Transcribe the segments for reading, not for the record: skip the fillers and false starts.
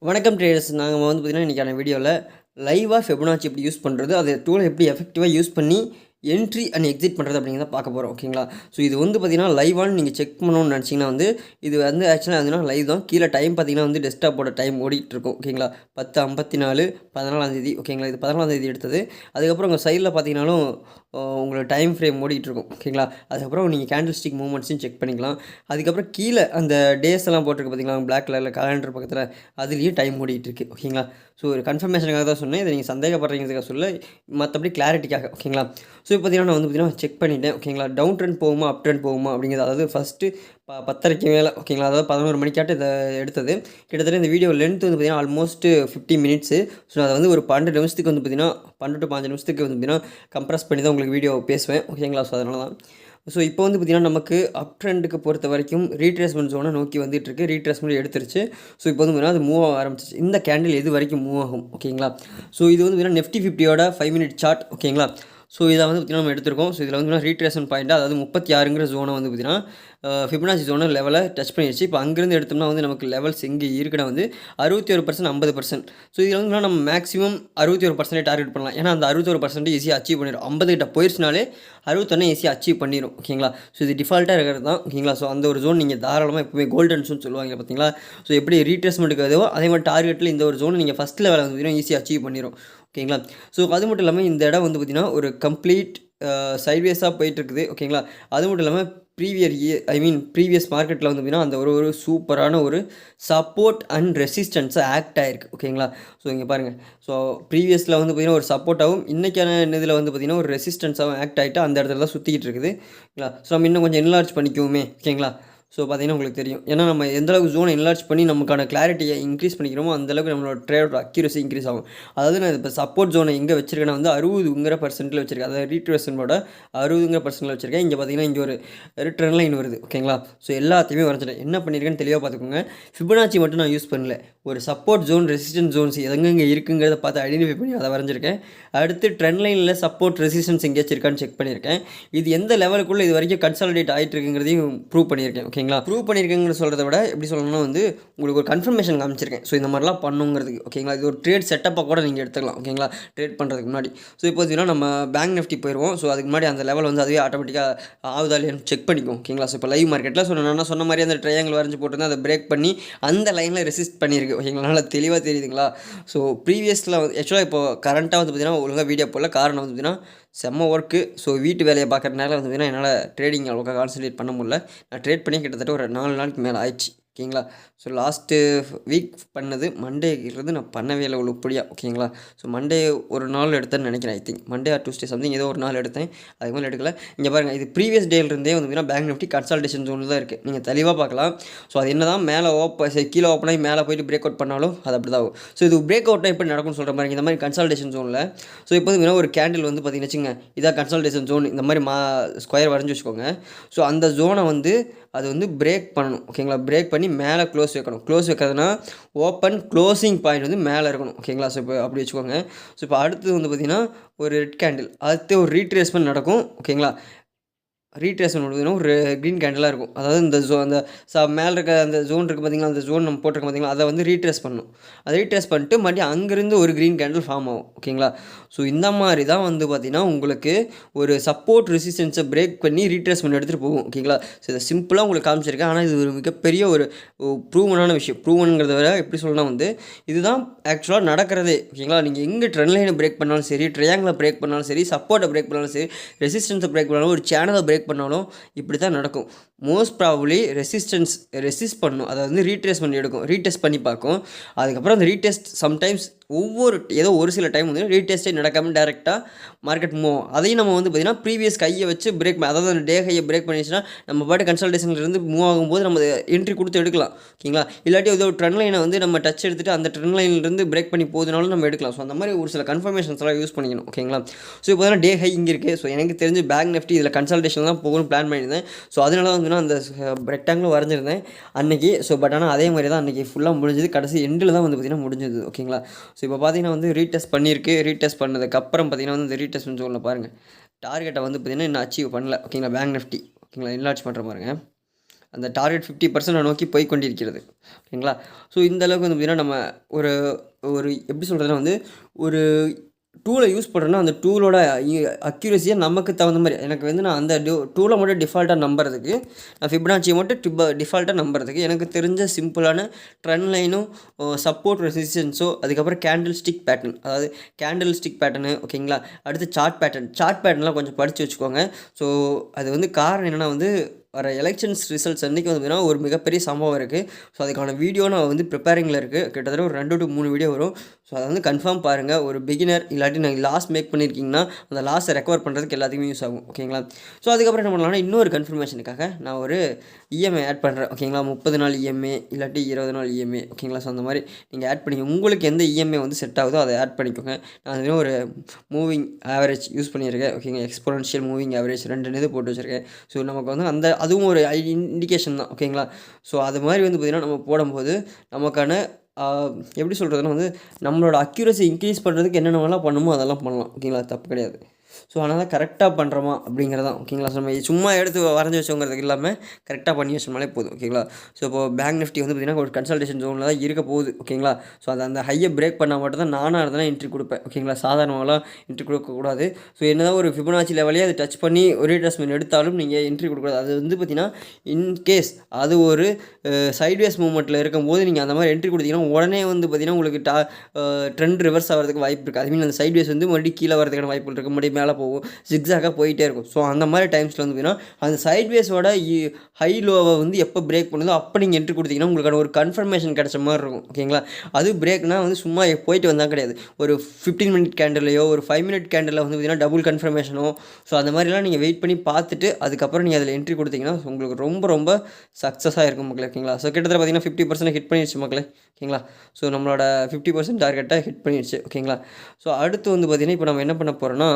வணக்கம் ட்ரேடர்ஸ். நாங்கள் வந்து பார்த்தீங்கன்னா இன்றைக்கான வீடியோவில் லைவாக ஃபெபனாச்சி எப்படி யூஸ் பண்ணுறது, அது டூலை எப்படி எஃபெக்டிவாக யூஸ் பண்ணி என்ட்ரி அண்ட் எக்ஸிட் பண்ணுறது அப்படிங்கிறத பார்க்க போகிறோம். ஓகேங்களா? ஸோ இது வந்து பார்த்தீங்கன்னா லைவான்னு நீங்கள் செக் பண்ணணும்னு நினச்சிங்கன்னா வந்து இது வந்து ஆக்சுவலாக அதுனா லைவ் தான். கீழே டைம் பார்த்தீங்கன்னா வந்து டெஸ்க்டாப்போட டைம் ஓடிட்டுருக்கும். ஓகேங்களா? 10:54 14ஆம் தேதி. ஓகேங்களா? இது 14ஆம் தேதி எடுத்தது. அதுக்கப்புறம் உங்கள் சைடில் பார்த்தீங்கன்னாலும் உங்களோட டைம் ஃப்ரேம் ஓடிட்டுருக்கும். ஓகேங்களா? அதுக்கப்புறம் நீங்கள் கேண்டில் ஸ்டிக் மூவ்மெண்ட்ஸையும் செக் பண்ணிக்கலாம். அதுக்கப்புறம் கீழே அந்த டேஸ் எல்லாம் போட்டிருக்கு பார்த்தீங்களா, பிளாக் கலரில் கேலண்டர் பக்கத்தில், அதுலேயும் டைம் ஓடிட்டுருக்கு. ஓகேங்களா? ஸோ ஒரு கன்ஃபர்மேஷனுக்காக தான் சொன்னேன். இதை நீங்கள் சந்தேகப்படுறீங்கிறதுக்காக சொல்ல, மற்றபடி கிளாரிட்டிக்காக. ஓகேங்களா? ஸோ இப்போ பார்த்தீங்கன்னா நான் வந்து பார்த்தீங்கன்னா செக் பண்ணிட்டேன். ஓகேங்களா? டவுன் ட்ரெண்ட் போகுமா, அப் ட்ரெண்ட் போகுமா அப்படிங்கிறது, அதாவது ஃபஸ்ட்டு 10:30க்கு மேலே. ஓகேங்களா? அதாவது 11 மணிக்காட்ட இதை எடுத்தது. கிட்டத்தட்ட இந்த வீடியோ லென்த் வந்து பார்த்தீங்கன்னா ஆல்மோஸ்ட் 50 மினிட்ஸு. ஸோ அதை வந்து ஒரு 12 நிமிஷத்துக்கு வந்து பார்த்தீங்கன்னா 12 to 15 நிமிஷத்துக்கு வந்து பார்த்தீங்கன்னா கம்ப்ரஸ் பண்ணி தான் உங்களுக்கு வீடியோ பேசுவேன். ஓகேங்களா? ஸோ அதனால தான். ஸோ இப்போ வந்து பார்த்தீங்கன்னா நமக்கு அப் ட்ரெண்டுக்கு பொறுத்த வரைக்கும் ரீட்ரேஸ்மெண்ட் ஜோனை நோக்கி வந்துட்டுருக்கு. ரீட்ரேஸ்மெண்ட் எடுத்துருச்சு. ஸோ இப்போ வந்து பார்த்தீங்கன்னா அது மூவ் ஆக ஆரம்பிச்சிச்சு. இந்த கேண்டில் எது வரைக்கும் மூவ் ஆகும்? ஓகேங்களா? ஸோ இது வந்து பார்த்தீங்கன்னா நிஃப்டி 50யோட 5 மினிட் சார்ட். ஓகேங்களா? ஸோ இதை வந்து பார்த்தீங்கன்னா நம்ம எடுத்திருக்கோம். ஸோ இதில் வந்து ரீட்ரேஸ்மெண்ட் பாயிண்ட்டாக, அதாவது 36ங்கிற ஜோனை வந்து பார்த்தீங்கன்னா ஃபிபனாச்சி ஜோனை லெவலை டச் பண்ணிடுச்சு. இப்போ அங்கேருந்து எடுத்தோம்னா வந்து நமக்கு லெவல்ஸ் எங்கே இருக்குன்னா வந்து 61%, 50%. ஸோ இதில் வந்து நம்ம மேக்ஸிமம் 61% டார்கெட் பண்ணலாம். ஏன்னா அந்த 61% ஈஸியாக அச்சீவ் பண்ணிடும். 50 கிட்ட போயிடுச்சுனாலே 61 ஈஸியாக அச்சீவ் பண்ணிடும். ஓகேங்களா? ஸோ இது டிஃபால்ட்டாக இருக்கிறது தான். ஓகேங்களா? ஸோ அந்த ஒரு ஜோன் நீங்கள் தாராளமாக எப்பவுமே கோல்டன் ஜோன் சொல்லுவாங்க பார்த்தீங்களா? ஸோ எப்படி ரீட்ரேஸ்மெண்ட்டுக்கு அதுவோ அதே மாதிரி டார்கெட்டில் இந்த ஒரு ஜோன் நீங்கள் ஃபஸ்ட் லெவலில் வந்து ஈஸியாக அச்சீவ் பண்ணிடும். ஓகேங்களா? ஸோ அது மட்டும் இல்லாமல் இந்த இடம் வந்து பார்த்திங்கன்னா ஒரு கம்ப்ளீட் சைட்வேஸாக போயிட்டுருக்குது. ஓகேங்களா? அது மட்டும் இல்லாமல் ப்ரீவியஸ் மார்க்கெட்டில் வந்து பார்த்திங்கன்னா அந்த ஒரு சூப்பரான ஒரு சப்போர்ட் அண்ட் ரெசிஸ்டன்ஸாக ஆக்ட் ஆகிருக்கு. ஓகேங்களா? ஸோ இங்கே பாருங்கள். ஸோ ப்ரீவியஸில் வந்து பார்த்திங்கன்னா ஒரு சப்போர்ட்டாகவும், இன்றைக்கான இதில் வந்து பார்த்திங்கன்னா ஒரு ரெசிஸ்டன்ஸாகவும் ஆக்ட் ஆகிட்டு அந்த இடத்துல தான் சுற்றிக்கிட்டு இருக்குது. ஓகேங்களா? ஸோ நம்ம இன்னும் கொஞ்சம் என்லார்ஜ் பண்ணிக்குவோமே. ஓகேங்களா? ஸோ பார்த்தீங்கன்னா உங்களுக்கு தெரியும். ஏன்னா நம்ம எந்தளவுக்கு ஜோனை என்லார்ஜ் பண்ணி நமக்கான கிளாரிட்டியை இன்க்ரீஸ் பண்ணிக்கிறோமோ அந்தளவுக்கு நம்மளோட ட்ரேடோட அக்யூரசி இன்க்ரீஸ் ஆகும். அதாவது நான் இப்போ சப்போர்ட் ஜோனை எங்கே வச்சிருக்கேன்னா வந்து 60% வச்சிருக்கேன். அதாவது ரீட்ரேஸ்மெண்ட்டோட 60% வச்சிருக்கேன். இங்கே பார்த்தீங்கன்னா இங்கே ஒரு ட்ரெண்ட் லைன் வருது. ஓகேங்களா? ஸோ எல்லாத்தையுமே வரைஞ்சிட்டேன். என்ன பண்ணியிருக்கேன்னு தெளிவாக பார்த்துக்கோங்க. ஃபிபனாச்சி மட்டும் நான் யூஸ் பண்ணல. ஒரு சப்போர்ட் ஜோன், ரெசிஸ்டன்ஸ் ஜோன்ஸ் எங்கெங்கே இருக்குங்கிறத பார்த்து ஐடென்டிஃபை பண்ணி அதை வரைஞ்சிருக்கேன். அடுத்து ட்ரெண்ட் லைனில் சப்போர்ட், ரெசிஸ்டன்ஸ் எங்கேயாச்சும் இருக்கான்னு செக் பண்ணியிருக்கேன். இது எந்த லெவலுக்குள்ளே இது வரைக்கும் கன்சாலிடேட் ஆகிட்டு இருக்குங்கிறதையும் ப்ரூவ் பண்ணியிருக்கேன். ஓகேங்களா? ப்ரூவ் பண்ணியிருக்கேங்கிற சொல்கிறத விட எப்படி சொல்லணும்னா வந்து உங்களுக்கு ஒரு கன்ஃபர்மேஷன் காமிச்சிருக்கேன். ஸோ இந்த மாதிரிலாம் பண்ணுங்கிறதுக்கு. ஓகேங்களா? இது ஒரு ட்ரேட் செட்டப்பாக கூட நீங்கள் எடுத்துக்கலாம். ஓகேங்களா? ட்ரேட் பண்ணுறதுக்கு முன்னாடி. ஸோ இப்போ பார்த்தீங்கன்னா நம்ம பேங்க் நிஃப்டி போயிடுவோம். ஸோ அதுக்கு முன்னாடி அந்த லெவல் வந்து அதுவே ஆட்டோமேட்டிக்காக ஆகுதா இல்லையான்னு செக் பண்ணிக்கும். ஓகேங்களா? ஸோ இப்போ லைவ் மார்க்கெட்டில் நான் சொன்ன மாதிரி அந்த ட்ரையாங்கிள் வரைஞ்சி போட்டிருந்தேன். அதை பிரேக் பண்ணி அந்த லைனில் ரெசிஸ்ட் பண்ணியிருக்கு. ஓகேங்களா? நல்லா தெளிவாக தெரியுதுங்களா? ஸோ ப்ரீவியஸில் வந்து ஆக்சுவலாக இப்போ கரண்ட்டாக வந்து பார்த்தீங்கன்னா ஒழுங்காக வீடியோ போடல. காரணம் வந்து பார்த்தீங்கன்னா செம்ம ஒர்க்கு. ஸோ வீட்டு வேலையை பார்க்குறதுனால வந்து பார்த்தீங்கன்னா என்னால் ட்ரேடிங் அவ்வளோக்கா கான்சன்ட்ரேட் பண்ண முடியல. நான் ட்ரேட் பண்ணி கிட்டத்தட்ட ஒரு 4 நாளுக்கு மேலே ஆயிடுச்சு. ஓகேங்களா? ஸோ லாஸ்ட்டு வீக் பண்ணது மண்டேங்கிறது நான் பண்ணவே இல்லை உருப்படியாக. ஓகேங்களா? ஸோ மண்டே ஒரு நாள் எடுத்தேன்னு நினைக்கிறேன். I think Monday R Tuesday something ஏதோ ஒரு நாள் எடுத்தேன். அதுக்கு மேலே எடுக்கல. இங்கே பாருங்கள், இது ப்ரீவியஸ் டேலேருந்தே வந்து பார்த்தீங்கன்னா பேங்க் நிஃப்டி கன்சால்டேஷன் ஜோனில் தான் இருக்குது. நீங்கள் தெளிவாக பார்க்கலாம். ஸோ அது என்ன தான் மேலே கீழே ஓப்பன் ஆகி மேலே போய்ட்டு பிரேக் அவுட் பண்ணாலும் அது அப்படி தான் ஆகும். ஸோ இது பிரேக் அவுட்டாக எப்படி நடக்கும்னு சொல்கிற மாதிரி இந்த மாதிரி கன்சால்டேஷன் ஜோனில். ஸோ இப்போ வந்து ஒரு கேண்டில் வந்து பார்த்தீங்கன்னு வச்சுங்க, இதான் கன்சால்டேஷன் ஜோன். இந்த மாதிரி ஸ்கொயர் வரைஞ்சி வச்சுக்கோங்க. ஸோ அந்த ஜோனை வந்து அது வந்து பிரேக் பண்ணணும். ஓகேங்களா? பிரேக் பண்ணி மேலே க்ளோஸ் வைக்கணும். க்ளோஸ் வைக்கிறதுனா ஓப்பன் க்ளோசிங் பாயிண்ட் வந்து மேலே இருக்கணும். ஓகேங்களா? ஸோ இப்போ அப்படி வச்சுக்கோங்க. ஸோ இப்போ அடுத்தது வந்து பார்த்திங்கன்னா ஒரு ரெட் கேண்டில், அடுத்து ஒரு ரீட்ரேஸ்மெண்ட் நடக்கும். ஓகேங்களா? ரீட்ரேஸ்மெண்ட் பார்த்தீங்கன்னா ஒரு க்ரீன் கேண்டிலாக இருக்கும். அதாவது இந்த அந்த மேலே இருக்க அந்த ஜோன் இருக்குது பார்த்தீங்களா, அந்த ஜோன் நம்ம போட்டிருக்கோம் பார்த்தீங்களா, அதை வந்து ரீட்ரேஸ் பண்ணணும். அதை ரீட்ரேஸ் பண்ணிட்டு மறுபடியும் அங்கேருந்து ஒரு க்ரீன் கேண்டில் ஃபார்ம் ஆகும். ஓகேங்களா? ஸோ இந்த மாதிரி தான் வந்து பார்த்திங்கன்னா உங்களுக்கு ஒரு சப்போர்ட் ரெசிஸ்டன்ஸை பிரேக் பண்ணி ரீட்ரேஸ்மெண்ட் எடுத்துகிட்டு போகும். ஓகேங்களா? ஸோ இதை சிம்பிளாக உங்களுக்கு காமிச்சிருக்கேன். ஆனால் இது ஒரு மிகப்பெரிய ஒரு ப்ரூவனான விஷயம். ப்ரூவனுங்கிறத விட எப்படி சொல்லணும்னா வந்து இதுதான் ஆக்சுவலாக நடக்கிறதே. ஓகேங்களா? நீங்கள் எங்கே ட்ரெண்ட் லைனை பிரேக் பண்ணாலும் சரி, ட்ரையாங்கிளை பிரேக் பண்ணாலும் சரி, சப்போர்ட்டை பிரேக் பண்ணாலும் சரி, ரெசிஸ்டன்ஸை பிரேக் பண்ணாலும், ஒரு சேனலை பிரேக் பண்ணாலும் இப்படி தான் நடக்கும். மோஸ்ட் ப்ராபப்ளி ரெசிஸ்ட் பண்ணும். அதை வந்து ரீட்ரேஸ்மெண்ட் எடுக்கும், ரீடெஸ்ட் பண்ணி பார்க்கும். அதுக்கப்புறம் அந்த ரீடெஸ்ட் சம்டைம்ஸ் ஏதோ ஒரு சில டைம் வந்து ரீடெஸ்ட்டே நடக்காமல் டேரெக்டாக மார்க்கெட் மூவ் ஆகும். அதையும் நம்ம வந்து பார்த்திங்கன்னா ப்ரீவியஸ் கையை வச்சு பிரேக், அதாவது அந்த டே கையை பிரேக் பண்ணிச்சுன்னா நம்ம பாட்டு கன்சல்டேஷன்லேருந்து மூவ் ஆகும்போது நம்ம என்ட்ரி கொடுத்து எடுக்கலாம். ஓகேங்களா? இல்லாட்டி ஏதோ ஒரு ட்ரெண்ட் லைனை வந்து நம்ம டச் எடுத்துகிட்டு அந்த ட்ரெண்ட் லைன்லேருந்து பிரேக் பண்ணி போகுதுனாலும் நம்ம எடுக்கலாம். ஸோ அந்த மாதிரி ஒரு சில கன்ஃபர்மேஷன்ஸ்லாம் யூஸ் பண்ணிக்கணும். ஓகேங்களா? ஸோ இப்போ டே ஹை இங்கே இருக்குது. ஸோ எனக்கு தெரிஞ்சு பேங்க் நிஃப்டி இதில் கன்சல்டேஷன் தான் போகணும்னு பிளான் பண்ணியிருந்தேன். ஸோ அதனால வந்து நான் அந்த ரெக்டாங்கிள் வரைஞ்சிருந்தேன் அன்றைக்கி. ஸோ பட் ஆனால் அதே மாதிரி தான் அன்றைக்கி ஃபுல்லாக முடிஞ்சது. கடைசி எண்டில் தான் வந்து பார்த்திங்கன்னா முடிஞ்சது. ஓகேங்களா? ஸோ இப்போ பார்த்தீங்கன்னா வந்து ரீடெஸ்ட் பண்ணியிருக்கு. ரீடெஸ்ட் பண்ணதுக்கப்புறம் பார்த்தீங்கன்னா வந்து இந்த ரீடெஸ்ட் ஜோனில் பாருங்கள், டார்கெட்டை வந்து பார்த்திங்கன்னா இன்னும் அச்சீவ் பண்ணல. ஓகேங்களா? Bank Nifty. ஓகேங்களா? என்லார்ஜ் பண்ணுற பாருங்கள். அந்த டார்கெட் 50% நோக்கி போய் கொண்டிருக்கிறது. ஓகேங்களா? ஸோ இந்த அளவுக்கு வந்து பார்த்திங்கன்னா நம்ம ஒரு ஒரு எப்படி சொல்கிறதுனா வந்து ஒரு டூலை யூஸ் பண்ணுறேன்னா அந்த டூலோட அக்யூரஸியை நமக்கு தகுந்த மாதிரி எனக்கு வந்து நான் அந்த டூலை மட்டும் டிஃபால்ட்டாக நம்புறதுக்கு நான் ஃபிபனாச்சியை மட்டும் டிஃபால்ட்டாக நம்புறதுக்கு எனக்கு தெரிஞ்ச சிம்பிளான ட்ரெண்ட் லைனும் சப்போர்ட் ரெசிஸ்டன்ஸோ அதுக்கப்புறம் கேண்டில் ஸ்டிக் பேட்டர்ன், அதாவது கேண்டில் ஸ்டிக் பேட்டர்னு ஓகேங்களா. அடுத்து சார்ட் பேட்டர்ன்லாம் கொஞ்சம் படித்து வச்சுக்கோங்க. ஸோ அது வந்து காரணம் என்னென்னா வந்து வர எலெக்ஷன்ஸ் ரிசல்ட்ஸ் அன்றைக்கி வந்து பார்த்திங்கன்னா ஒரு மிகப்பெரிய சம்பவம் இருக்குது. ஸோ அதுக்கான வீடியோ நான் வந்து ப்ரிப்பேரிங்கில் இருக்குது. கிட்டத்தட்ட ஒரு 2 to 3 வீடியோ வரும். ஸோ அதை வந்து கன்ஃபார்ம் பாருங்கள். ஒரு பிகினர் இல்லாட்டி நீங்கள் லாஸ் மேக் பண்ணியிருக்கீங்கன்னா அந்த லாஸை ரெக்கவர் பண்ணுறதுக்கு எல்லாத்துக்குமே யூஸ் ஆகும். ஓகேங்களா? ஸோ அதுக்கப்புறம் என்ன பண்ணலாம்னா இன்னொரு கன்ஃபர்மேஷனுக்காக நான் ஒரு இஎம்ஐ ஆட் பண்ணுறேன். ஓகேங்களா? 30 நாள் இஎம்ஐ இல்லாட்டி 20 நாள் இஎம்ஐ. ஓகேங்களா? ஸோ அந்த மாதிரி நீங்கள் ஆட் பண்ணிக்கோங்க. உங்களுக்கு எந்த இஎம்ஐ வந்து செட் ஆகுதோ அதை ஆட் பண்ணிக்கோங்க. நான் வந்து ஒரு மூவிங் ஆவரேஜ் யூஸ் பண்ணியிருக்கேன். ஓகேங்க, எக்ஸ்போனன்ஷியல் மூவிங் ஆவரேஜ் 2 இது போட்டு வச்சுருக்கேன். ஸோ நமக்கு வந்து அதுவும் ஒரு இண்டிகேஷன் தான். ஓகேங்களா? ஸோ அது மாதிரி வந்து பார்த்திங்கன்னா நம்ம போடும்போது நமக்கான எப்படி சொல்கிறதுனா வந்து நம்மளோட அக்யூரசி இன்க்ரீஸ் பண்ணுறதுக்கு என்னென்னலாம் பண்ணுமோ அதெல்லாம் பண்ணலாம். ஓகேங்களா? தப்பு கிடையாது. ஸோ அதனால் கரெக்டாக பண்ணுறோமா அப்படிங்கிறதான். ஓகேங்களா? ஸோ நம்ம சும்மா எடுத்து வரைஞ்சி வச்சோங்கிறதுக்கு இல்லாமல் கரெக்டாக பண்ணி வச்சோம்னாலே போதும். ஓகேங்களா? ஸோ இப்போது பேங்க் நிஃப்டி வந்து பார்த்திங்கன்னா ஒரு கன்சல்டேஷன் ஜோனில் தான் இருக்க போகுது. ஓகேங்களா? ஸோ அந்த ஹையை பிரேக் பண்ணால் மட்டும் தான் நானாக இருந்தேன்னா என்ட்ரி கொடுப்பேன். ஓகேங்களா? சாதாரணமாகலாம் என்ட்ரி கொடுக்கக்கூடாது. ஸோ என்னதான் ஒரு ஃபிபனாச்சி லெவலே அதை டச் பண்ணி ஒரு ரீட்ரேஸ்மெண்ட் எடுத்தாலும் நீங்கள் என்ட்ரி கொடுக்கூடாது. அது வந்து பார்த்திங்கன்னா இன்கேஸ் அது ஒரு சைட்வேஸ் மூவ்மெண்ட்டில் இருக்கும்போது நீங்கள் அந்த மாதிரி என்ட்ரி கொடுத்தீங்கன்னா உடனே வந்து பார்த்திங்கன்னா உங்களுக்கு ட்ரெண்ட் ரிவர்ஸ் ஆகிறதுக்கு வாய்ப்பு இருக்குது. அது மீன் அந்த சைட்வேஸ் வந்து மறுபடியும் கீழே வரதுக்கான வாய்ப்பு இருக்குது, மறுபடியும் மேலே போகும், ஜிக்ஸாக போயிட்டே இருக்கும். ஸோ அந்த மாதிரி டைம்ஸில் வந்து பார்த்திங்கன்னா அந்த சைட்வேஸோட ஹை லோவை வந்து எப்போ பிரேக் பண்ணுதோ அப்போ நீங்கள் என்ட்ரி கொடுத்தீங்கன்னா உங்களுக்கான ஒரு கன்ஃபர்மேஷன் கிடச்ச மாதிரி இருக்கும். ஓகேங்களா? அது பிரேக்னால் வந்து சும்மா போயிட்டு வந்தால் கிடையாது. ஒரு 15 மினிட் கேண்டல்லையோ ஒரு 5 மினிட் கேண்டலில் வந்து பார்த்திங்கன்னா டபுள் கன்ஃபர்மேஷனோ ஸோ அந்த மாதிரிலாம் நீங்கள் வெயிட் பண்ணி பார்த்துட்டு அதுக்கப்புறம் நீங்கள் அதில் என்ட்ரி கொடுத்தீங்கன்னா உங்களுக்கு ரொம்ப ரொம்ப சக்ஸஸாக இருக்கும் மக்களே. ஓகேங்களா? ஸோ கிட்டத்தட்ட பார்த்திங்கன்னா 50% ஹிட் பண்ணிடுச்சு மக்களே. ஓகேங்களா? ஸோ நம்மளோட 50% டார்கெட்டை ஹிட் பண்ணிடுச்சு. ஓகேங்களா? ஸோ அடுத்து வந்து பார்த்திங்கன்னா இப்போ நம்ம என்ன பண்ண போகிறோன்னா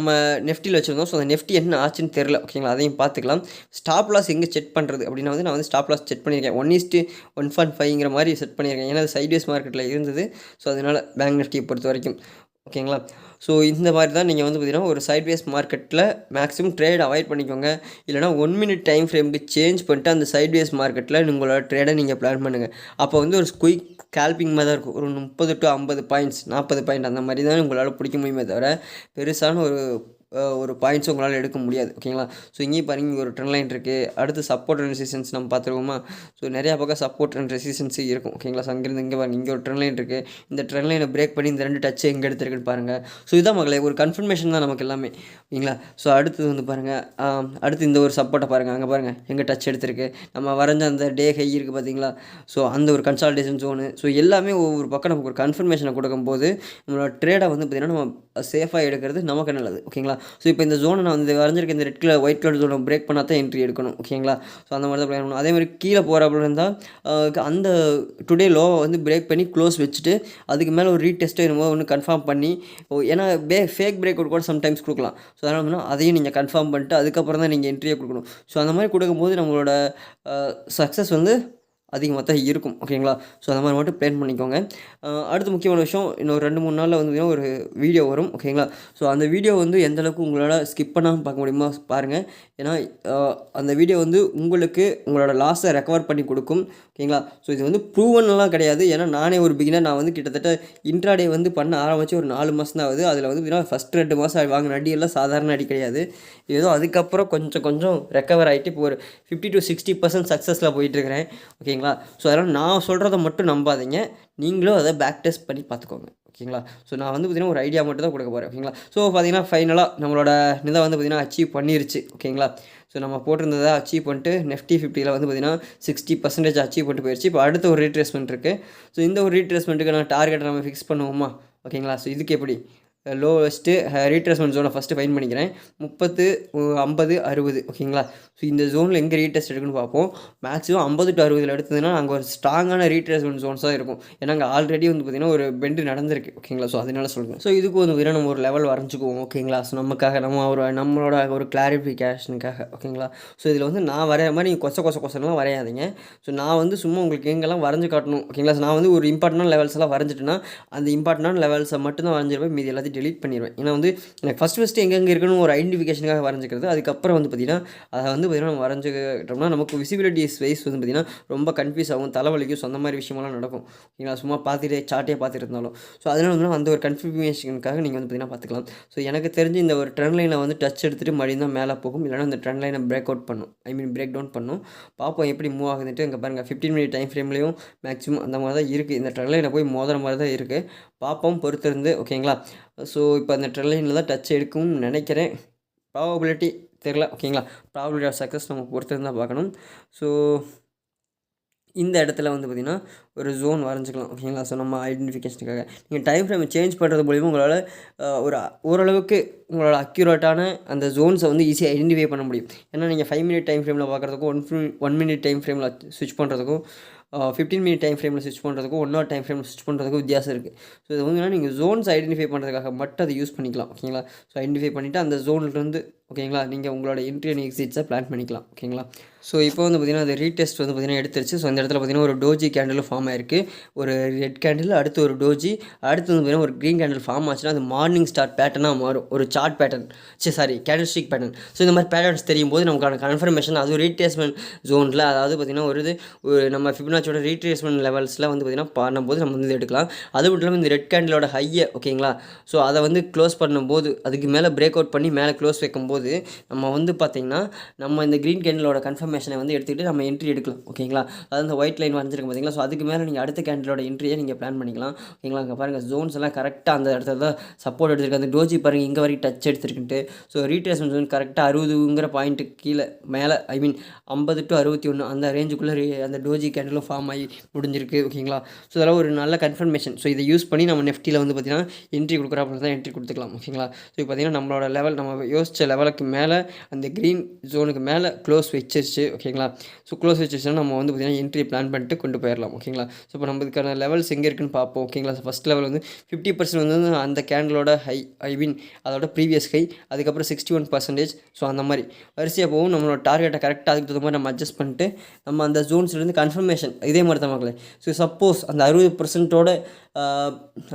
நம்ம நெஃப்டியில் வச்சுருந்தோம். ஸோ அந்த நெஃப்டி என்ன ஆச்சுன்னு தெரில. ஓகேங்களா? அதையும் பார்த்துக்கலாம். ஸ்டாப் லாஸ் எங்கே செட் பண்ணுறது அப்படின்னா வந்து நான் வந்து ஸ்டாப் லாஸ் செட் பண்ணியிருக்கேன் 1:1.5ங்கிற மாதிரி செட் பண்ணியிருக்கேன். ஏன்னா அது சைட்வேஸ் மார்க்கெட்டில் இருந்தது. ஸோ அதனால் பேங்க் நிஃப்டியை பொறுத்த வரைக்கும். ஓகேங்களா? ஸோ இந்த மாதிரி தான் நீங்கள் வந்து பார்த்திங்கன்னா ஒரு சைட்வேஸ் மார்க்கெட்டில் மேக்ஸிமம் ட்ரேட் அவாய்ட் பண்ணிக்கோங்க. இல்லைனா 1 மினிட் டைம் ஃப்ரேமுக்கு சேஞ்ச் பண்ணிட்டு அந்த சைட்வேஸ் மார்க்கெட்டில் உங்களோட ட்ரேடை நீங்கள் பிளான் பண்ணுங்கள். அப்போ வந்து ஒரு குயிக் ஸ்கேல்பிங் மாதிரி தான் இருக்கும். ஒரு 30 to 50 பாயிண்ட்ஸ் 40 பாயிண்ட் அந்த மாதிரி தான் உங்களால் பிடிக்க முடியுமே தவிர பெருசான ஒரு பாயிண்ட்ஸ் உங்களால் எடுக்க முடியாது. ஓகேங்களா? ஸோ இங்கேயும் பாருங்க, இங்கே ஒரு ட்ரெண்ட் லைன் இருக்குது. அடுத்து சப்போர்ட் அண்ட் ரெசிஸ்டன்ஸ் நம்ம பார்த்துருவோமா? ஸோ நிறையா பக்கம் சப்போர்ட் அண்ட் ரெசிஸ்டன்ஸு இருக்கும். ஓகேங்களா? ஸோ அங்கேருந்து இங்கே பாருங்கள், இங்கே ஒரு ட்ரெண்ட் லைன் இருக்குது. இந்த ட்ரெண்ட் லைனை பிரேக் பண்ணி இந்த 2 டச்சு எங்கே எடுத்துருக்குன்னு பாருங்கள். ஸோ இதான் மகளே ஒரு கன்ஃபர்மேஷன் தான் நமக்கு எல்லாமே. ஓகேங்களா? ஸோ அடுத்தது வந்து பாருங்கள், அடுத்து இந்த ஒரு சப்போர்ட்டை பாருங்கள். அங்கே பாருங்கள் எங்கே டச் எடுத்துருக்கு. நம்ம வரைஞ்ச அந்த டே ஹை இருக்குது பார்த்தீங்களா? ஸோ அந்த ஒரு கன்சால்டேஷன் ஜோனு. ஸோ எல்லாமே ஒவ்வொரு பக்கம் நமக்கு ஒரு கன்ஃபர்மேஷனை கொடுக்கும்போது நம்மளோட ட்ரேடை வந்து பார்த்திங்கன்னா நம்ம சேஃபாக எடுக்கிறது நமக்கு நல்லது. ஓகேங்களா? ஸோ இப்போ இந்த ஜோனை நான் வந்து வரைஞ்சிருக்க இந்த ரெட் கலர் ஒயிட் கலர் ஜோனை பிரேக் பண்ணால் தான் என்ட்ரி எடுக்கணும். ஓகேங்களா? ஸோ அந்த மாதிரி தான் பிளான் பண்ணணும். அதேமாதிரி கீழே போகிறப்ப இருந்தால் அந்த டுடே லோவை வந்து பிரேக் பண்ணி க்ளோஸ் வச்சுட்டு அதுக்கு மேலே ஒரு ரீடெஸ்ட்டோ என்னமோ ஒன்று கன்ஃபார்ம் பண்ணி, ஏன்னா ஃபேக் பிரேக் அவுட் கூட சம்டைம்ஸ் கொடுக்கலாம். ஸோ அதனால் வந்து அதையும் நீங்கள் கன்ஃபார்ம் பண்ணிட்டு அதுக்கப்புறம் தான் நீங்கள் என்ட்ரியை கொடுக்கணும். ஸோ அந்த மாதிரி கொடுக்கும்போது நம்மளோட சக்ஸஸ் வந்து அதிகமாக தான் இருக்கும். ஓகேங்களா? ஸோ அந்த மாதிரி மட்டும் பிளான் பண்ணிக்கோங்க. அடுத்து முக்கியமான விஷயம், இன்னொரு 2-3 நாளில் வந்து ஒரு வீடியோ வரும். ஓகேங்களா? ஸோ அந்த வீடியோ வந்து எந்தளவுக்கு உங்களால் ஸ்கிப் பண்ணாமல் பார்க்க முடியுமோ பாருங்கள். ஏன்னா அந்த வீடியோ வந்து உங்களுக்கு உங்களோட லாஸை ரெக்கவர் பண்ணி கொடுக்கும். ஓகேங்களா? ஸோ இது வந்து ப்ரூவன்லாம் கிடையாது. ஏன்னா நானே ஒரு பிகினர். நான் வந்து கிட்டத்தட்ட இன்ட்ராடே வந்து பண்ண ஆரம்பித்து ஒரு 4 மாதம் தான் ஆகுது. அதில் வந்து பார்த்தீங்கன்னா ஃபஸ்ட் 2 மாதம் வாங்கின அடியெல்லாம் சாதாரண அடி கிடையாது. ஏதோ அதுக்கப்புறம் கொஞ்சம் ரெக்கவர் ஆகிட்டு இப்போ ஒரு 50 to 60% சக்ஸஸில் போயிட்டுருக்கிறேன். ஓகேங்களா? ஸோ அதனால் நான் சொல்கிறத மட்டும் நம்பாதீங்க, நீங்களும் அதை பேக் டெஸ்ட் பண்ணி பார்த்துக்கோங்க. ஓகேங்களா? ஸோ நான் வந்து பார்த்திங்கன்னா ஒரு ஐடியா மட்டும் தான் கொடுக்க போகிறேன். ஓகேங்களா? ஸோ பார்த்திங்கன்னா ஃபைனலாக நம்மளோட இதை வந்து பார்த்திங்கன்னா அச்சீவ் பண்ணிருச்சு. ஓகேங்களா? ஸோ நம்ம போட்டிருந்ததை அச்சீவ் பண்ணிட்டு Nifty 50ல் வந்து பார்த்திங்கன்னா 60% அச்சீவ் பண்ணிட்டு போயிடுச்சு. இப்போ அடுத்த ஒரு ரீட்ரேஸ்மெண்ட் இருக்குது. ஸோ இந்த ஒரு ரீட்ரேஸ்மெண்ட்டுக்கு நான் டார்கெட்டை நம்ம ஃபிக்ஸ் பண்ணுவோமா? ஓகேங்களா? ஸோ இதுக்கு எப்படி லோவஸ்ட்டு ரீட்ரேஸ்மெண்ட் ஜோனை ஃபஸ்ட்டு ஃபைன் பண்ணிக்கிறேன். 30, 50, 60. ஓகேங்களா? ஸோ இந்த ஜோனில் எங்கே ரீடெஸ்ட் எடுக்குன்னு பார்ப்போம். மேக்ஸிமம் 50 to 60 எடுத்ததுன்னா அங்கே ஒரு ஸ்ட்ராங்கான ரீட்ரேஸ்மெண்ட் ஜோன்ஸ் தான் இருக்கும். ஏன்னா அங்கே ஆல்ரெடி வந்து பார்த்திங்கன்னா ஒரு பெண்டு நடந்திருக்கு. ஓகேங்களா? ஸோ அதனால சொல்லுங்கள். ஸோ இதுக்கு வந்து பார்த்திங்கன்னா நம்ம ஒரு லெவல் வரைஞ்சிக்குவோம். ஓகேங்களா? ஸோ நமக்காக நம்மளோட ஒரு கிளாரிஃபிகேஷனுக்காக. ஓகேங்களா? ஸோ இதில் வந்து நான் வரைகிற மாதிரி நீங்கள் கொசலாம் வரையாதீங்க. ஸோ நான் வந்து சும்மா உங்களுக்கு எங்கெல்லாம் வரைஞ்சி காட்டணும். ஓகேங்களா? ஸோ நான் வந்து ஒரு இம்பார்ட்டன்டான லெவல்ஸ் எல்லாம் வரைஞ்சிட்டேன்னா அந்த இம்பார்ட்டன்டான லெவல்ஸை மட்டும் தான் வரைஞ்சிருப்பேன். மீதி எல்லாத்தையும் எல்லாத்தையும் டெலீட் பண்ணிடுவேன். ஏன்னா வந்து எனக்கு ஃபஸ்ட்டு எங்கெங்கே இருக்குன்னு ஒரு ஐடென்டிஃபிகேஷனுக்காக வரைஞ்சிக்கிறது. அதுக்கப்புறம் வந்து பார்த்திங்கன்னா அதை வந்து பார்த்திங்கன்னா நம்ம வரைஞ்சிக்கிட்டோம்னா நமக்கு விசிபிலிட்டிஸ் வைஸ் வந்து பார்த்திங்கன்னா ரொம்ப கன்ஃபியூஸ் ஆகும், தலைவலிக்கும். ஸோ அந்த மாதிரி விஷயமெல்லாம் நடக்கும். ஓகேங்களா, சும்மா பார்த்துட்டு சார்ட்டே பார்த்துட்டு இருந்தாலும். ஸோ அதனால் வந்து அந்த ஒரு கன்ஃபர்மேஷனுக்காக நீங்கள் வந்து பார்த்திங்கன்னா பார்த்துக்கலாம். ஸோ எனக்கு தெரிஞ்சு இந்த ஒரு ட்ரெண்ட் லைனில் வந்து டச் எடுத்துகிட்டு மறுபடியும் தான் மேலே போகும், இல்லைனா இந்த ட்ரெண்ட் லைனை பிரேக் அவுட் பண்ணும், பிரேக் டவுன் பண்ணும். பார்ப்போம் எப்படி மூவ் ஆகுதுன்ட்டு. இங்கே பாருங்கள் 15 மினிட் டைம் ஃப்ரேம்லேயும் மேக்ஸிமம் அந்த மாதிரி தான் இருக்குது. இந்த ட்ரெண்ட் லைனை போய் மோதுற மாதிரி தான் இருக்குது. பார்ப்போம் பொறுத்திருந்து. ஓகேங்களா, ஸோ இப்போ அந்த ட்ரெண்ட் லைனில் தான் டச் எடுக்கும்னு நினைக்கிறேன். ப்ராபபிலிட்டி தெரில. ஓகேங்களா, ப்ராபபிலிட்டி ஆஃப் சக்ஸஸ் நம்ம பொறுத்திருந்து தான் பார்க்கணும். ஸோ இந்த இடத்துல வந்து பார்த்திங்கன்னா ஒரு ஜோன் வரைஞ்சிக்கலாம். ஓகேங்களா, ஸோ நம்ம ஐடென்டிஃபிகேஷனுக்காக நீங்கள் டைம் ஃப்ரேமை சேஞ்ச் பண்ணுறது மூலிமா உங்களால் ஓரளவுக்கு உங்களோட அக்யூரேட்டான அந்த ஜோன்ஸை வந்து ஈஸியாக ஐடென்டிஃபை பண்ண முடியும். ஏன்னா நீங்கள் 5 மினிட் டைம் ஃப்ரேமில் பார்க்குறதுக்கும் 1 மினிட் டைம் ஃப்ரேமில் ஸ்விட்ச் பண்ணுறதுக்கும் 15 மினிட் டைம் ஃப்ரேமில் ஸ்விட்ச் பண்ணுறதுக்கும் 1 ஹவர் டைம் ஃப்ரேமில் ஸ்விட்ச் பண்ணுறதுக்கும் வித்தியாசம் இருக்குது. ஸோ இது வந்து நீங்கள் ஜோன்ஸ் ஐடென்டிஃபை பண்ணுறதுக்காக மட்டும் அதை யூஸ் பண்ணிக்கலாம். ஓகேங்களா, ஸோ ஐடென்டிஃபை பண்ணிவிட்டு அந்த ஜோன்லேருந்து ஓகேங்களா நீங்கள் உங்களோட என்ட்ரி அண்ட் எக்ஸிட்ஸை பிளான் பண்ணிக்கலாம். ஓகேங்களா, ஸோ இப்போ வந்து பார்த்திங்கன்னா அது ரீடெஸ்ட் வந்து பார்த்திங்கன்னா எடுத்துருச்சு. ஸோ அந்த இடத்துல பார்த்திங்கன்னா ஒரு டோஜி கேண்டிலும் ஃபார்ம் ஆயிருக்கு. ஒரு ரெட் கேண்டில், அடுத்து ஒரு டோஜி, அடுத்து வந்து பார்த்திங்கன்னா ஒரு க்ரீன் கேண்டில் ஃபார்ம் ஆச்சுன்னா அது மார்னிங் ஸ்டார் பேட்டர்னாக மாறும். ஒரு chart pattern, candlestick pattern. So இந்த மாதிரி பேட்டர்ன்ஸ் தெரியும் போது நமக்கான கன்ஃபர்மேஷன் அதுவும் ரீட்ரேஸ்மெண்ட் ஜோனில், அதாவது பார்த்திங்கன்னா ஒரு நம்ம ஃபிபனாச்சியோட ரீட்ரேஸ்மெண்ட் லெவல்ஸில் வந்து பார்த்திங்கன்னா பண்ணும்போது நம்ம வந்து எடுக்கலாம். அது மட்டும் இல்லாமல் இந்த ரெட் கேண்டிலோட ஹையை ஓகேங்களா, ஸோ அதை வந்து க்ளோஸ் பண்ணும்போது அதுக்கு மேலே பிரேக் அவுட் பண்ணி மேலே க்ளோஸ் வைக்கும்போது நம்ம வந்து பார்த்திங்கன்னா நம்ம இந்த க்ரீன் கேண்டிலோட கன்ஃபர்மேஷனை வந்து எடுத்துக்கிட்டு நம்ம என்ட்ரி எடுக்கலாம். ஓகேங்களா, அதாவது இந்த ஒயிட் லைன் வரைஞ்சிருக்கும் பார்த்தீங்களா, ஸோ அதுக்கு மேலே நீங்கள் அடுத்த கேண்டிலோட என்ட்ரியை நீங்கள் பிளான் பண்ணிக்கலாம். ஓகேங்களா, அங்கே பாருங்கள் ஜோன்ஸ் எல்லாம் கரெக்டாக அந்த இடத்துல தான் சப்போர்ட் எடுத்துருக்கு. அந்த டோஜி பாருங்கள் இங்கே வரைக்கும் டச் எடுத்துருக்குன்ட்டு. ஸோ ரீட்ரேஸ்மெண்ட் ஜோன் கரெக்டாக 60ங்கிற பாயிண்ட்டுக்கு கீழே மேலே 50 to 61 அந்த ரேஞ்சுக்குள்ளே அந்த டோஜி கேண்டிலும் ஃபார்ம் ஆகி முடிஞ்சிருக்கு. ஓகேங்களா, ஸோ அதெல்லாம் ஒரு நல்ல கன்ஃபர்மேஷன். ஸோ இதை யூஸ் பண்ணி நம்ம நெஃப்டியில் வந்து பார்த்திங்கன்னா என்ட்ரி கொடுக்குறப்ப தான் என்ட்ரி கொடுத்துக்கலாம். ஓகேங்களா, ஸோ இப்போ பார்த்திங்கன்னா நம்மளோட லெவல் நம்ம யோசித்த லெவலுக்கு மேலே அந்த க்ரீன் ஜோனுக்கு மேலே க்ளோஸ் வச்சிருச்சு. ஓகேங்களா, ஸோ க்ளோஸ் வச்சிருச்சுன்னா நம்ம வந்து பார்த்திங்கன்னா என்ட்ரி பிளான் பண்ணிட்டு கொண்டு போயிடலாம். ஓகேங்களா, ஸோ இப்போ நம்மளுக்கான லெவல்ஸ் எங்கே இருக்குன்னு பார்ப்போம். ஓகேங்களா, ஸோ ஃபஸ்ட் லெவல் வந்து 50% வந்து அந்த கேண்டிலோட ஹை அதோட ப்ரீவியஸ் ஹை, அதுக்கப்புறம் 61%. ஸோ அந்த மாதிரி வரிசையாக போகும். நம்மளோட டார்கெட்டை கரெக்டாக அதுக்கு தகுந்த மாதிரி நம்ம அட்ஜஸ்ட் பண்ணிட்டு நம்ம அந்த ஜோன்ஸ்லேருந்து கன்ஃபர்மேஷன் இதே மாதிரி தான் மக்களே. ஸோ சப்போஸ் அந்த 60%ஓட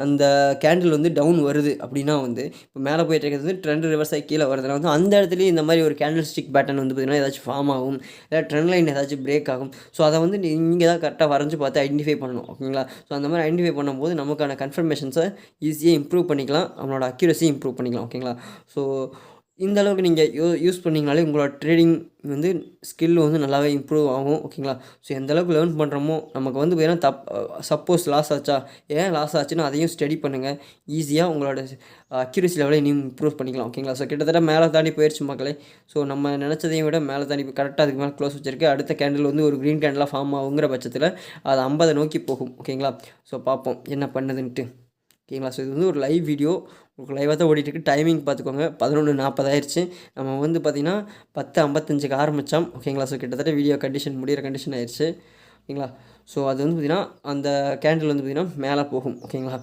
அந்த கேண்டில் வந்து டவுன் வருது அப்படின்னா வந்து இப்போ மேலே போயிட்டு இருக்கிறது வந்து ட்ரெண்ட் ரிவர்ஸ் ஆகி கீழே வருதுன்னா வந்து அந்த இடத்துலையும் இந்த மாதிரி ஒரு கேண்டில் ஸ்டிக் பேட்டர்ன் வந்து பார்த்திங்கன்னா ஏதாச்சும் ஃபார்ம் ஆகும், இல்லை ட்ரெண்ட் லைன் ஏதாச்சும் பிரேக் ஆகும். ஸோ அதை வந்து நீங்கள் தான் கரெக்டாக வரைஞ்சி பார்த்து ஐடென்டிஃபை பண்ணணும். ஓகேங்களா, ஸோ அந்த மாதிரி ஐடென்டிஃபை பண்ணும்போது நமக்கான கன்ஃபர்மேஷன்ஸை ஈஸியாக இம்ப்ரூவ் பண்ணிக்கலாம், நம்மளோட அக்யூரஸி இம்ப்ரூவ் பண்ணிக்கலாம். ஓகேங்களா, ஸோ இந்த அளவுக்கு நீங்கள் யூஸ் பண்ணிங்கனாலே உங்களோட ட்ரேடிங் வந்து ஸ்கில் வந்து நல்லாவே இம்ப்ரூவ் ஆகும். ஓகேங்களா, ஸோ எந்த அளவுக்கு லேர்ன் பண்ணுறோமோ நமக்கு வந்து பார்த்திங்கன்னா சப்போஸ் லாஸ் ஆச்சா, ஏன் லாஸ் ஆச்சுன்னா அதையும் ஸ்டடி பண்ணுங்கள். ஈஸியாக உங்களோட அக்யூரசி லெவலை இன்னும் இம்ப்ரூவ் பண்ணிக்கலாம். ஓகேங்களா, ஸோ கிட்டத்தட்ட மேலே தாண்டி போயிடுச்சு மக்களே. ஸோ நம்ம நினச்சதையும் விட மேலே தாண்டி கரெக்டாக அதுக்கு மேலே க்ளோஸ் வச்சிருக்கு. அடுத்த கேண்டில் வந்து ஒரு க்ரீன் கேண்டிலாக ஃபார்ம் ஆகுங்கிற பட்சத்தில் அது 50 நோக்கி போகும். ஓகேங்களா, ஸோ பார்ப்போம் என்ன பண்ணுதுன்ட்டு. ஓகேங்களா, ஸோ இது வந்து ஒரு லைவ் வீடியோ, உங்களுக்கு லைவாக தான் ஓடிட்டுருக்கு. டைமிங் பார்த்துக்கோங்க, 11:40 ஆயிடுச்சு. நம்ம வந்து பார்த்திங்கன்னா 10:55க்கு ஆரம்பித்தோம். ஓகேங்களா, ஸோ கிட்டத்தட்ட வீடியோ முடிகிற கண்டிஷன் ஆயிடுச்சு. ஓகேங்களா, ஸோ அது வந்து பார்த்திங்கன்னா அந்த கேண்டில் வந்து பார்த்திங்கன்னா மேலே போகும். ஓகேங்களா,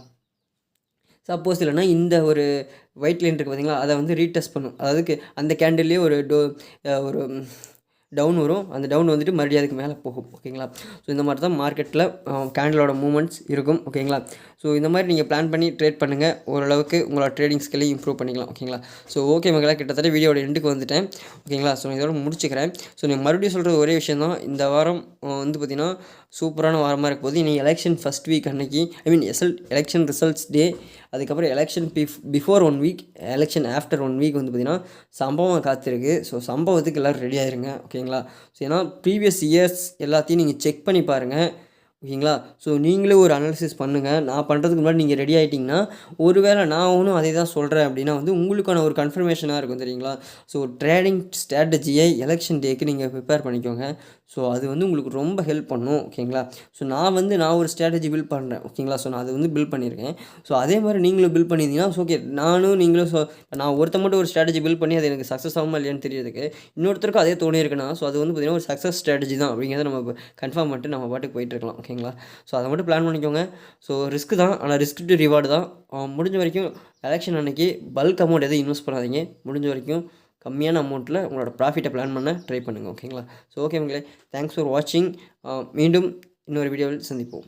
சப்போஸ் இல்லைனா இந்த ஒரு ஒயிட் லைன் இருக்குது பார்த்திங்களா, அதை வந்து ரீடெஸ்ட் பண்ணும். அதாவது அந்த கேண்டில்லே ஒரு டவுன் வரும், அந்த டவுன் வந்துட்டு மறுபடியும் அதுக்கு மேலே போகும். ஓகேங்களா, ஸோ இந்த மாதிரி தான் மார்க்கெட்டில் கேண்டிலோட மூவ்மெண்ட்ஸ் இருக்கும். ஓகேங்களா, ஸோ இந்த மாதிரி நீங்கள் பிளான் பண்ணி ட்ரேட் பண்ணுங்கள், ஓரளவுக்கு உங்களோட ட்ரேடிங் ஸ்கில்லையும் இம்ப்ரூவ் பண்ணிக்கலாம். ஓகேங்களா, ஸோ ஓகே மக்களே, கிட்டத்தட்ட வீடியோட எண்டுக்கு வந்துட்டேன். ஓகேங்களா, ஸோ இதோட முடிச்சுக்கிறேன். ஸோ நீங்கள் மறுபடியும் சொல்கிறது ஒரே விஷயம் தான், இந்த வாரம் வந்து பார்த்திங்கன்னா சூப்பரான வாரமாக இருக்க போது. நீங்கள் எலெக்ஷன் ஃபஸ்ட் வீக் அன்னைக்கு எலெக்ஷன் ரிசல்ட்ஸ் டே, அதுக்கப்புறம் election before 1 week, election after 1 week வந்து பார்த்திங்கன்னா சம்பவம் காத்திருக்கு. ஸோ சம்பவத்துக்கு எல்லோரும் ரெடி ஆயிருங்க. ஓகேங்களா, ஸோ ஏன்னா ப்ரீவியஸ் இயர்ஸ் எல்லாத்தையும் நீங்கள் செக் பண்ணி பாருங்கள். ஓகேங்களா, ஸோ நீங்களே ஒரு அனாலிசிஸ் பண்ணுங்கள். நான் பண்ணுறதுக்கு முன்னாடி நீங்கள் ரெடி ஆகிட்டிங்கன்னா, ஒருவேளை நான் ஒன்றும் அதே தான் சொல்கிறேன் அப்படின்னா வந்து உங்களுக்கான ஒரு கன்ஃபர்மேஷனாக இருக்கும் தெரியுங்களா. ஸோ ட்ரேடிங் ஸ்ட்ராட்டஜியை எலெக்ஷன் டேக்கு நீங்கள் ப்ரிப்பேர் பண்ணிக்கோங்க. ஸோ அது வந்து உங்களுக்கு ரொம்ப ஹெல்ப் பண்ணும். ஓகேங்களா, ஸோ நான் ஒரு ஸ்ட்ராட்டஜி பில்ட் பண்ணுறேன். ஓகேங்களா, ஸோ நான் அது வந்து பில்ட் பண்ணியிருக்கேன். ஸோ அதே மாதிரி நீங்களும் பில்ட் பண்ணியிருந்தீங்கன்னா ஓகே, நீங்களும் நான் மட்டும் ஒரு ஸ்ட்ராட்டஜி பில்ட் பண்ணி அது எனக்கு சக்ஸஸ் ஆகுமா இல்லையான்னு தெரியறதுக்கு இன்னொருத்தருக்கும் அதே தோணி இருக்குன்னா, ஸோ அது வந்து பார்த்திங்கன்னா ஒரு சக்ஸஸ் ஸ்ட்ராட்டஜி தான் அப்படிங்கிறத நம்ம கன்ஃபார்ம் பண்ணிட்டு நம்ம பாட்டுக்கு போயிட்டுருக்கலாம். ஓகேங்களா, ஸோ அதை மட்டும் பிளான் பண்ணிக்கோங்க. ஸோ ரிஸ்க் தான், ஆனால் ரிஸ்க் டு ரிவார்டு தான். முடிஞ்ச வரைக்கும் எலெக்ஷன் அன்றைக்கி பல்க் அமௌண்ட் எதுவும் இன்வெஸ்ட் பண்ணாதீங்க. முடிஞ்ச வரைக்கும் கம்மியான அமௌண்ட்டில் உங்களோட ப்ராஃபிட்டை பிளான் பண்ண ட்ரை பண்ணுங்கள். ஓகேங்களா, ஸோ ஓகே மக்களே, தேங்க்ஸ் ஃபார் வாட்சிங். மீண்டும் இன்னொரு வீடியோவில் சந்திப்போம்.